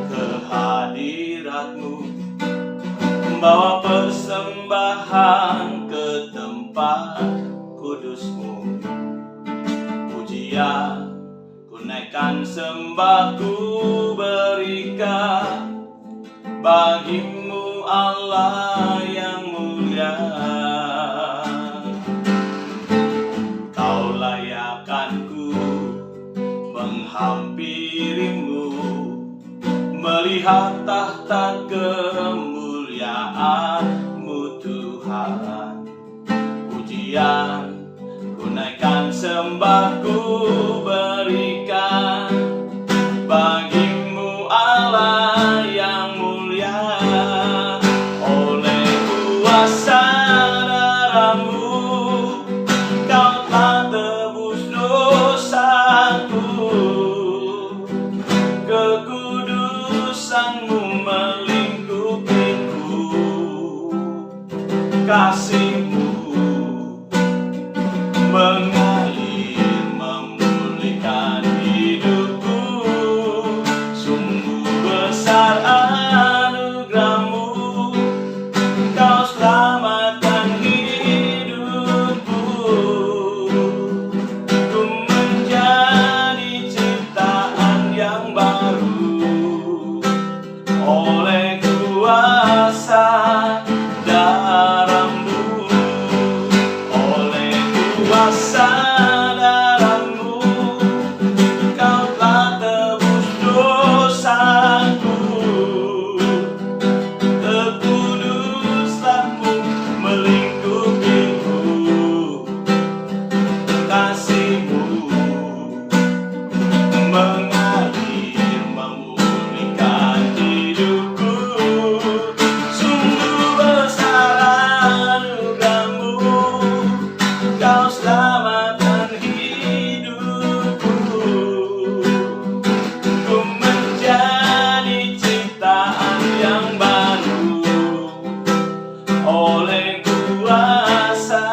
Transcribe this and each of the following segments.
ke hadirat-Mu, membawa persembahan ke tempat kudus-Mu. Pujian ku naikkan, sembah ku berikan bagi-Mu Allah yang mulia. Kau layakkan ku menghampiri-Mu, melihat tahta kemuliaan-Mu Tuhan. Pujian ku naikkan, sembah ku berikan bagi-Mu Allah yang mulia. Oleh kuasa darah-Mu Kau telah tebus dosaku, kekudusan-Mu melingkupiku. Kasih-Mu mengalir memulihkan hidupku. Sungguh besar anugerah-Mu, Kau selamatkan hidupku. Ku menjadi ciptaan yang baru oleh kuasa darah-Mu. Oleh kuasa darah-Mu Kau telah tebus dosaku, kekudusan-Mu melingkupiku. Kasih-Mu mengalir memulihkan hidupku. Sungguh besar anugerah-Mu, Kau selamatkan hidupku. Ku menjadi ciptaan yang baru oleh kuasa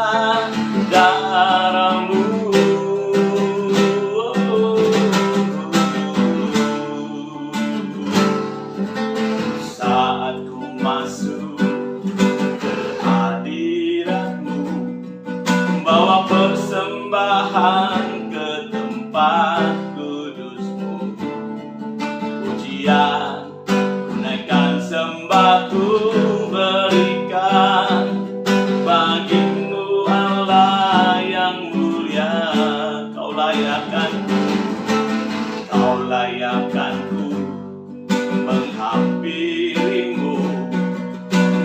darah-Mu. Saat ku masuk ke hadirat-Mu, membawa persembahan ke tempat kudus-Mu. Pujian ku naikkan, sembah ku berikan bagi-Mu Allah yang mulia. Kau layakkan ku menghampiri-Mu,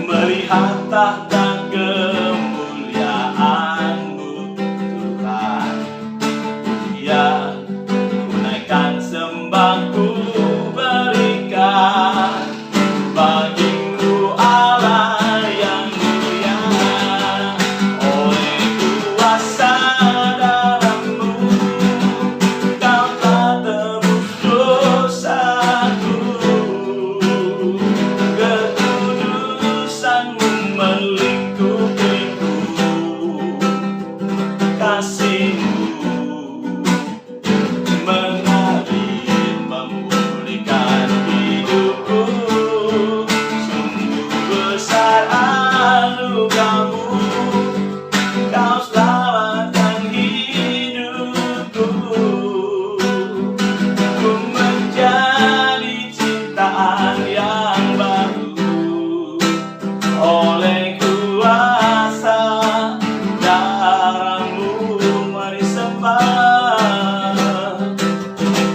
melihat tahta kemuliaan-Mu Tuhan. Pujian ku naikkan, sembah ku berikan bagi-Mu Allah yang mulia. Oleh kuasa darah-Mu Kau telah tebus dosaku, kekudusan-Mu melingkupiku. Kasih-Mu mengalir memulihkan hidupku. Sungguh besar anugerah-Mu, Kau selamatkan hidupku. Ku menjadi ciptaan yang baru oleh kuasa darah-Mu. Mari sembah.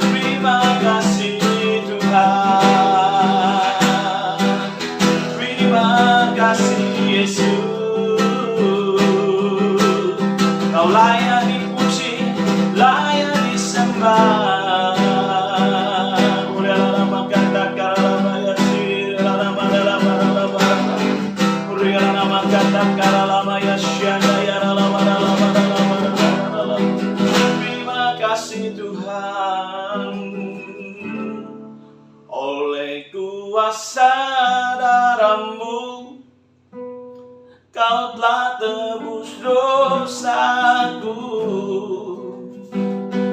Terima kasih Tuhan, terima kasih Yesus. Kau layak dipuji, layak disembah. Terima kasih Tuhan. Oleh kuasa darah-Mu Kau telah tebus dosaku,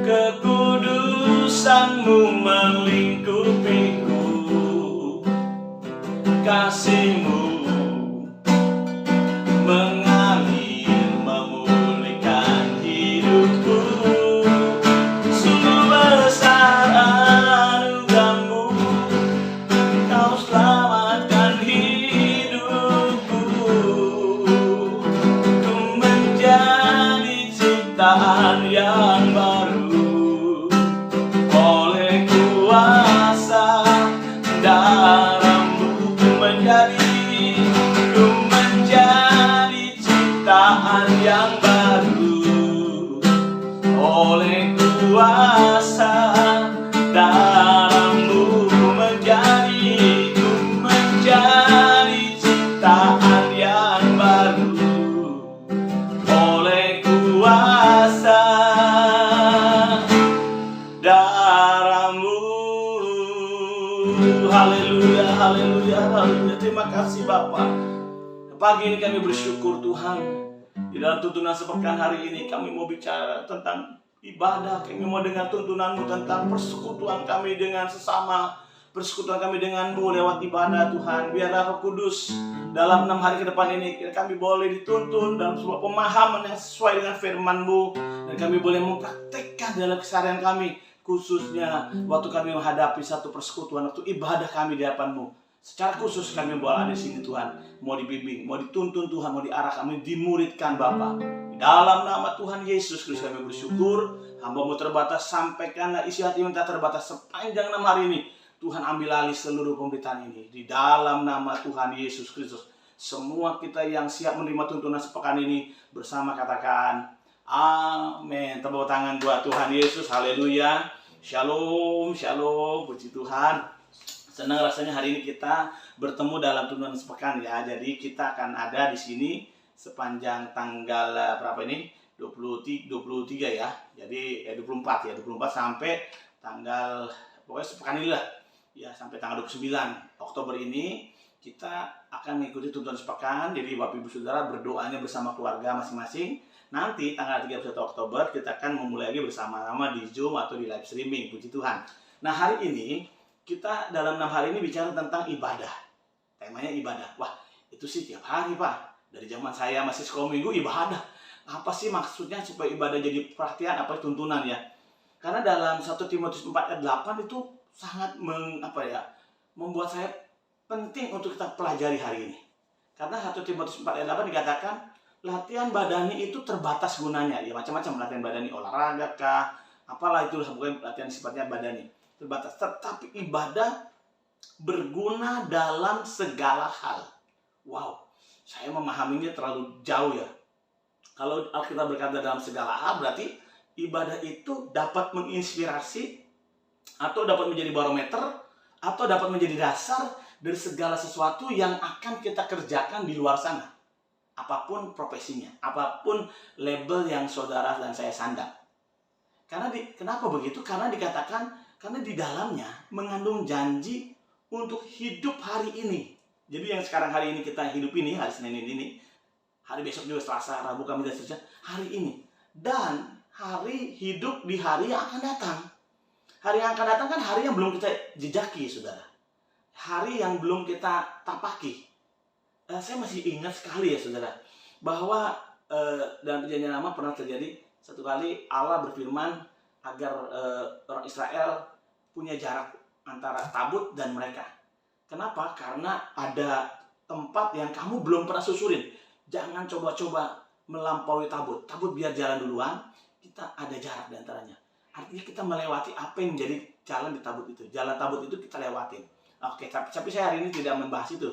kekudusan-Mu melingkupi Haleluya, haleluya, haleluya. Terima kasih Bapak. Pagi ini kami bersyukur Tuhan. Di dalam tuntunan sepekan hari ini kami mau bicara tentang ibadah. Kami mau dengar tuntunanmu tentang persekutuan kami dengan sesama, persekutuan kami denganmu lewat ibadah Tuhan. Biarlah Roh Kudus dalam 6 hari ke depan ini kami boleh dituntun dalam sebuah pemahaman yang sesuai dengan firman-Mu, dan kami boleh mempraktekkan dalam keseharian kami, khususnya waktu kami menghadapi satu persekutuan, waktu ibadah kami di hadapan-Mu. Secara khusus kami boleh ada di sini Tuhan, mau dibimbing, mau dituntun Tuhan, mau diarah kami, dimuridkan Bapa. Di dalam nama Tuhan Yesus Kristus kami bersyukur. Hamba-Mu terbatas, sampaikanlah isi hati minta terbatas sepanjang 6 hari ini. Tuhan ambil alih seluruh pemberitaan ini. Di dalam nama Tuhan Yesus Kristus. Semua kita yang siap menerima tuntunan sepekan ini bersama katakan amin. Tepuk tangan buat Tuhan Yesus. Haleluya. Shalom, shalom. Puji Tuhan. Senang rasanya hari ini kita bertemu dalam tuntunan sepekan ya. Jadi kita akan ada di sini sepanjang tanggal berapa ini? 23 ya. Jadi 24 ya, 24 sampai tanggal pokoknya sepekan ini lah. Ya, sampai tanggal 29 Oktober ini kita akan mengikuti tuntunan sepekan. Jadi Bapak Ibu Saudara berdoanya bersama keluarga masing-masing. Nanti tanggal 31 Oktober kita akan memulai lagi bersama-sama di Zoom atau di live streaming. Puji Tuhan. Nah, hari ini kita dalam 6 hari ini bicara tentang ibadah. Temanya ibadah. Wah, itu sih tiap hari Pak. Dari zaman saya masih sekolah minggu ibadah. Apa sih maksudnya supaya ibadah jadi perhatian, apa tuntunan ya? Karena dalam 1 Timotius 4 ayat 8 itu sangat membuat saya penting untuk kita pelajari hari ini. Karena 1 Timotius 4 ayat 8 dikatakan latihan badani itu terbatas gunanya. Ya macam-macam latihan badani, olahraga kah, apalah itu bukan latihan sifatnya badani. Terbatas, tetapi ibadah berguna dalam segala hal. Wow, saya memahaminya terlalu jauh ya. Kalau Alkitab berkata dalam segala hal, berarti ibadah itu dapat menginspirasi, atau dapat menjadi barometer, atau dapat menjadi dasar dari segala sesuatu yang akan kita kerjakan di luar sana. Apapun profesinya, apapun label yang saudara dan saya sandang. Kenapa begitu? Karena dikatakan karena di dalamnya mengandung janji untuk hidup hari ini. Jadi yang sekarang hari ini kita hidup ini, hari Senin ini, hari besok juga Selasa, Rabu, Kamis, dan seterusnya, hari ini. Dan hari hidup di hari yang akan datang. Hari yang akan datang kan hari yang belum kita jejaki, saudara. Hari yang belum kita tapaki. Saya masih ingat sekali ya, saudara, bahwa dalam perjanjian lama pernah terjadi satu kali Allah berfirman agar orang Israel punya jarak antara tabut dan mereka. Kenapa? Karena ada tempat yang kamu belum pernah susurin. Jangan coba-coba melampaui tabut. Tabut biar jalan duluan, kita ada jarak di antaranya. Artinya kita melewati apa yang menjadi jalan di tabut itu. Jalan tabut itu kita lewatin. Oke, tapi saya hari ini tidak membahas itu.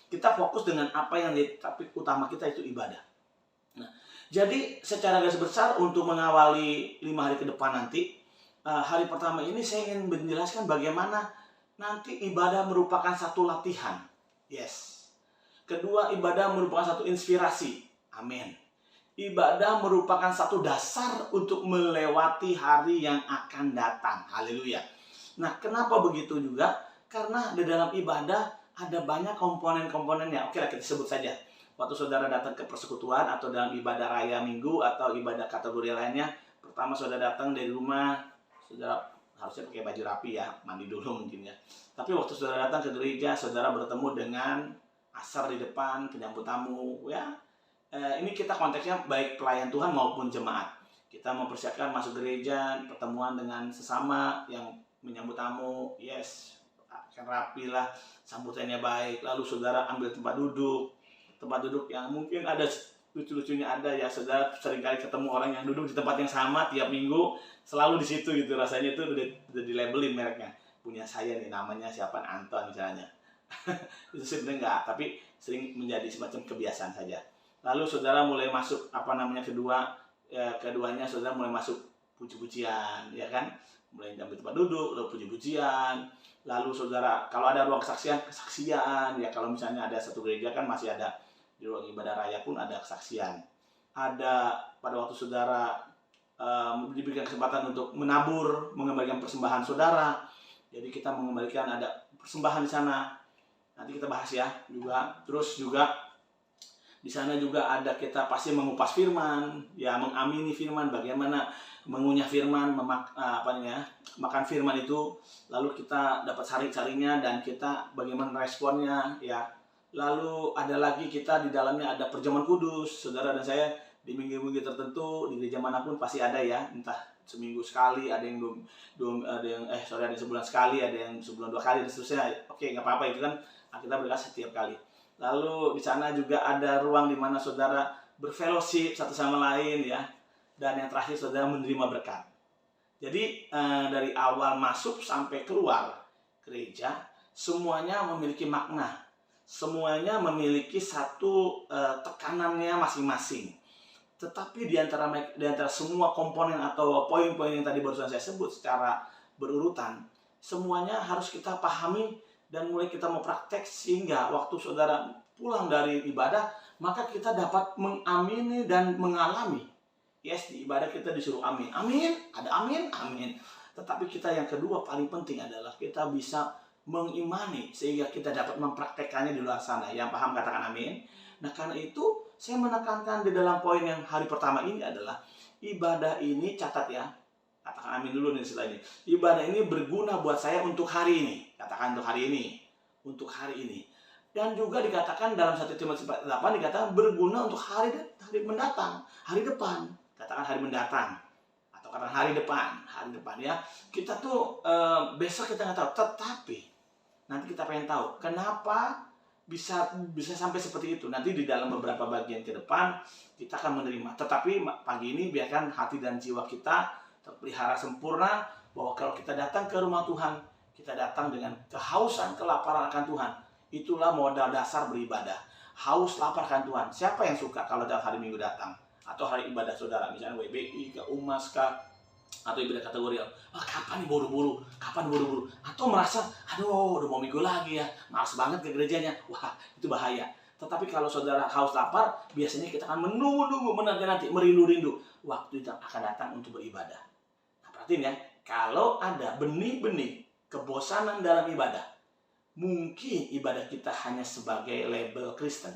Kita fokus dengan apa yang jadi topik utama kita, itu ibadah. Nah, jadi secara garis besar untuk mengawali 5 hari ke depan nanti, hari pertama ini saya ingin menjelaskan bagaimana nanti ibadah merupakan satu latihan. Yes. Kedua, ibadah merupakan satu inspirasi. Amin. Ibadah merupakan satu dasar untuk melewati hari yang akan datang. Haleluya. Nah, kenapa begitu juga? Karena di dalam ibadah ada banyak komponen-komponennya. Oke, kita sebut saja. Waktu saudara datang ke persekutuan atau dalam ibadah raya minggu atau ibadah kategori lainnya, pertama saudara datang dari rumah, saudara harusnya pakai baju rapi ya, mandi dulu mungkin ya. Tapi waktu saudara datang ke gereja, saudara bertemu dengan asar di depan, penyambut tamu ya. Ini kita konteksnya baik pelayan Tuhan maupun jemaat. Kita mempersiapkan masuk gereja, pertemuan dengan sesama yang menyambut tamu, yes, akan rapi lah, sambutannya baik. Lalu saudara ambil tempat duduk yang mungkin ada lucu-lucunya ada ya. Saudara seringkali ketemu orang yang duduk di tempat yang sama tiap minggu, selalu di situ gitu, rasanya itu udah dilabelin mereknya. Punya saya nih, namanya siapa, Anton misalnya. Itu sebenarnya enggak, tapi sering menjadi semacam kebiasaan saja. Lalu saudara mulai masuk keduanya saudara mulai masuk puji-pujian, ya kan? Mulai ambil tempat duduk, lalu puji-pujian. Lalu saudara kalau ada ruang kesaksian, ya kalau misalnya ada satu gereja kan masih ada di ruang ibadah raya pun ada kesaksian. Ada pada waktu saudara diberikan kesempatan untuk menabur, mengembalikan persembahan saudara. Jadi kita mengembalikan, ada persembahan di sana. Nanti kita bahas ya juga. Terus juga di sana juga ada kita pasti mengupas firman, ya mengamini firman, bagaimana mengunyah firman, makan firman itu, lalu kita dapat sari-sarinya dan kita bagaimana responnya ya. Lalu ada lagi kita di dalamnya ada perjamuan kudus, saudara dan saya di minggu-minggu tertentu di gereja manapun pasti ada ya, entah seminggu sekali, ada yang ada yang sebulan sekali, ada yang sebulan 2 kali dan seterusnya. Oke, nggak apa-apa, itu kan kita berkat setiap kali. Lalu di sana juga ada ruang di mana saudara berfellowship satu sama lain ya. Dan yang terakhir saudara menerima berkat. Jadi dari awal masuk sampai keluar gereja semuanya memiliki makna. Semuanya memiliki satu tekanannya masing-masing. Tetapi di antara semua komponen atau poin-poin yang tadi barusan saya sebut secara berurutan, semuanya harus kita pahami dan mulai kita mau praktek, sehingga waktu saudara pulang dari ibadah, maka kita dapat mengamini dan mengalami. Yes, di ibadah kita disuruh amin. Amin, ada amin, amin. Tetapi kita yang kedua paling penting adalah kita bisa mengimani sehingga kita dapat mempraktekannya di luar sana. Yang paham katakan amin. Nah, karena itu saya menekankan di dalam poin yang hari pertama ini adalah ibadah ini, catat ya. Katakan amin dulu nih setelah ini. Ibadah ini berguna buat saya untuk hari ini. Katakan untuk hari ini. Untuk hari ini. Dan juga dikatakan dalam 1 Timotius 4:8 dikatakan berguna untuk hari mendatang, hari depan. Katakan hari mendatang. Atau katakan hari depan ya. Kita tuh besok kita nggak tahu, tetapi nanti kita pengen tahu kenapa bisa sampai seperti itu. Nanti di dalam beberapa bagian ke depan kita akan menerima. Tetapi pagi ini biarkan hati dan jiwa kita terpelihara sempurna, bahwa kalau kita datang ke rumah Tuhan, kita datang dengan kehausan, kelaparan akan Tuhan. Itulah modal dasar beribadah. Haus, lapar akan Tuhan. Siapa yang suka kalau dalam hari Minggu datang? Atau hari ibadah saudara, misalnya WBI, ke Umas, atau ibadah kategorial. Kapan nih buru-buru? Atau merasa, aduh udah mau minggu lagi ya, malas banget ke gerejanya. Wah, itu bahaya. Tetapi kalau saudara haus lapar, biasanya kita akan menunggu, menanti, merindu-rindu waktu itu akan datang untuk beribadah. Nah, perhatiin ya, kalau ada benih-benih kebosanan dalam ibadah, mungkin ibadah kita hanya sebagai label Kristen.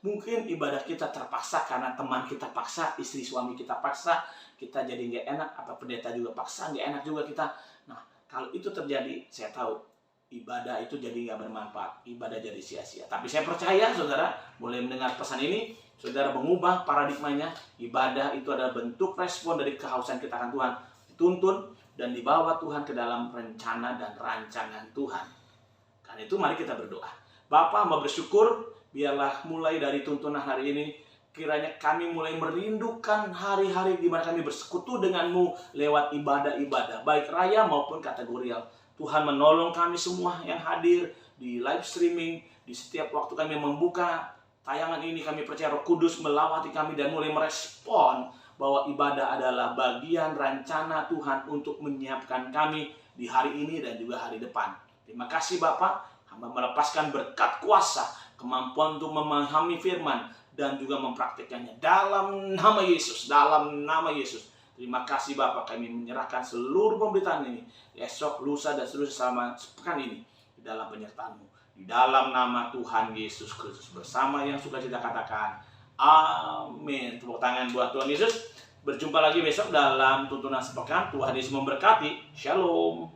Mungkin ibadah kita terpaksa karena teman kita paksa, istri suami kita paksa, kita jadi nggak enak, apa pendeta juga paksa, nggak enak juga kita. Nah, kalau itu terjadi, saya tahu ibadah itu jadi nggak bermanfaat, ibadah jadi sia-sia. Tapi saya percaya saudara, mulai mendengar pesan ini, saudara mengubah paradigmanya. Ibadah itu adalah bentuk respon dari kehausan kita akan Tuhan, dituntun dan dibawa Tuhan ke dalam rencana dan rancangan Tuhan. Karena itu mari kita berdoa. Bapa, hamba bersyukur, biarlah mulai dari tuntunan hari ini, kiranya kami mulai merindukan hari-hari di mana kami bersekutu dengan-Mu lewat ibadah-ibadah, baik raya maupun kategorial. Tuhan menolong kami semua yang hadir di live streaming, di setiap waktu kami membuka tayangan ini, kami percaya Roh Kudus melawati kami dan mulai merespon bahwa ibadah adalah bagian rencana Tuhan untuk menyiapkan kami di hari ini dan juga hari depan. Terima kasih Bapak, hamba melepaskan berkat kuasa, kemampuan untuk memahami firman dan juga mempraktikkannya dalam nama Yesus, Terima kasih Bapak, kami menyerahkan seluruh pemberitaan ini esok, lusa, dan seterusnya selama sepekan ini di dalam penyertaan-Mu. Di dalam nama Tuhan Yesus Kristus, bersama yang suka kita katakan amin. Tepuk tangan buat Tuhan Yesus. Berjumpa lagi besok dalam tuntunan sepekan. Tuhan Yesus memberkati. Shalom.